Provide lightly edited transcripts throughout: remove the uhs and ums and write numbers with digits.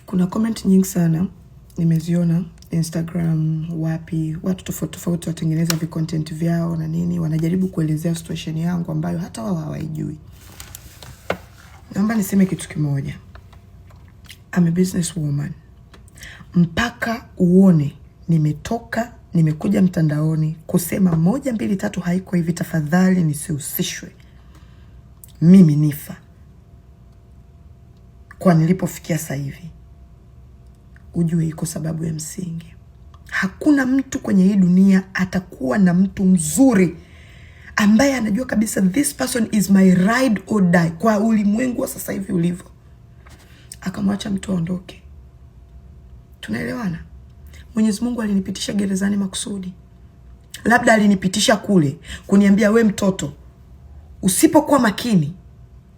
Kuna comment nyingi sana nimeziona Instagram, wapi, watu tofauti tofauti watengeneza content vyao na nini, wanajaribu kuelezea situation yangu ambayo hata wao hawaijui. Naomba niseme kitu kimoja. I'm a business woman. Mpaka uone nimekuja mtandaoni kusema 1 2 3 haiko hivi, tafadhali nisihusishwe. Mimi Nifa kwa nilipofikia sasa hivi, ujue iko sababu ya msingi. Hakuna mtu kwenye hii dunia atakuwa na mtu mzuri ambaye anajua kabisa this person is my ride or die kwa ulimwengu wa sasa hivi ulivyo, akamwacha mtu aondoke. Tunaelewana? Mwenyezi Mungu alinipitisha gerezani makusudi. Labda alinipitisha kule kuniambia we mtoto, usipokuwa makini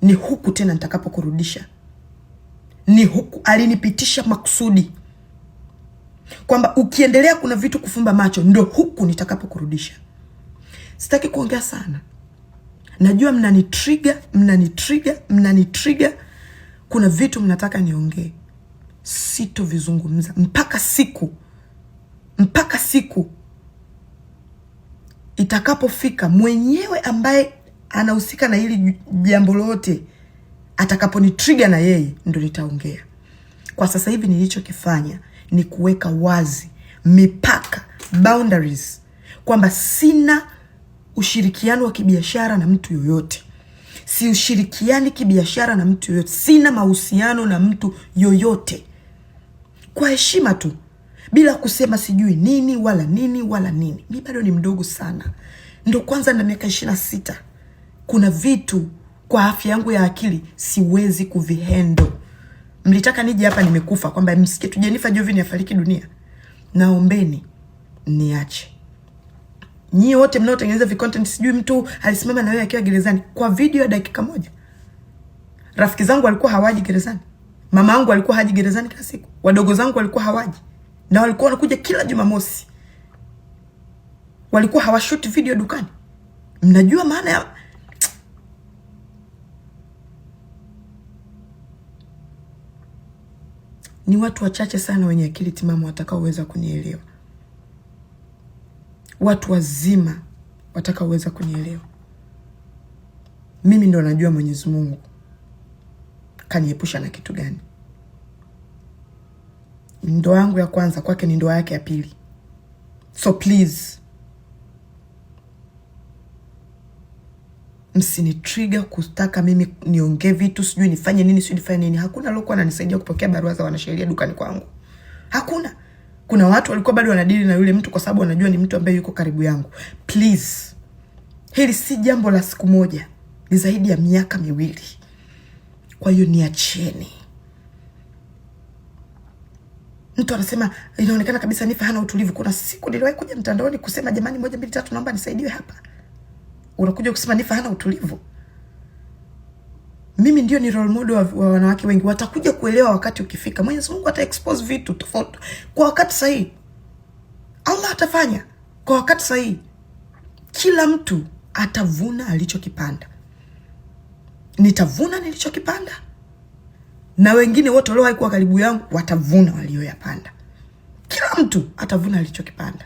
ni huku tena nitakapokurudisha. Ni huku alinipitisha makusudi, kwamba ukiendelea kuna vitu kufumba macho ndo huku nitakapokurudisha. Sitaki kuongea sana. Najua mnani-trigger. Kuna vitu mnataka niongee. Sitovizungumza mpaka siku itakapofika mwenyewe ambaye anahusika na hili jambo lote atakaponi-trigger na yeye ndo nitaongea. Kwa sasa hivi nilichokifanya ni kuweka wazi mipaka, boundaries, kwamba sina ushirikiano wa kibiashara na mtu yoyote. Si ushirikiani kibiashara na mtu yoyote. Sina mahusiano na mtu yoyote. Kwa heshima tu, bila kusema sijui nini wala nini wala nini. Mimi bado ni mdogo sana. Ndo kwanza na miaka 26. Kuna vitu kwa afya yangu ya akili siwezi kuvihendo. Mlitaka nije hapa nimekufa kwamba msikie tu Jennifer Jovin afariki dunia. Naombeni niache. Nyie wote mnaotengeneza content sijui mtu alisimama na wewe akiwa gerezani kwa video ya dakika 1. Rafiki zangu walikuwa hawaji gerezani. Mama yangu alikuwa haji gerezani kila siku. Wadogo zangu walikuwa hawaji. Na walikuwa wanakuja kila Jumamosi. Walikuwa hawashoot video dukani. Mnajua maana ya ni watu wachache sana wenye akili timamu watakaoweza kunielewa. Watu wazima watakaoweza kunielewa. Mimi ndo najua Mwenyezi Mungu kaniepusha na kitu gani. Ndoa yangu ya kwanza kwake ni ndoa yake ya pili. So please, msini-trigger kutaka mimi niongee vitu sijui nifanye nini. Hakuna lokuwa ananisaidia kupokea barua za wanasheria dukani kwangu. Hakuna. Kuna watu walikuwa bado wanadili na yule mtu kwa sababu wanajua ni mtu ambaye yuko karibu yangu. Please. Hili si jambo la siku moja. Ni zaidi ya miaka 2. Kwa hiyo niacheni. Mtu anasema inaonekana kabisa Nifa hana utulivu. Kuna siku niliwahi kuja mtandaoni kusema jamani 1 2 3 naomba nisaidiwe hapa. Unakuja kusema Nifa hana utulivu. Mimi ndio ni role model wa wanawake wengi. Watakuja kuelewa wakati ukifika. Mwenyezi Mungu ata-expose vitu tofauti kwa wakati sahihi. Allah atafanya kwa wakati sahihi. Kila mtu atavuna alichokipanda. Nitavuna nilichokipanda. Na wengine wote waliowahi kuwa karibu yangu watavuna walioyapanda. Kila mtu atavuna alichokipanda.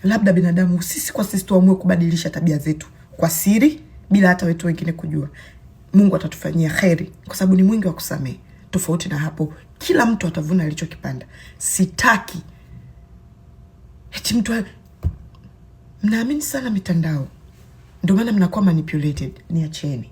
Labda binadamu sisi kwa sisi tuamue kubadilisha tabia zetu kwa siri bila hata wetu wengine kujua. Mungu atatufanyia kheri kwa sababu ni mwingi wa kusamehe. Tofauti na hapo, kila mtu atavuna alichokipanda. Sitaki eti mtu mnaamini sana mitandao ndio maana mnakuwa manipulated. Niacheni.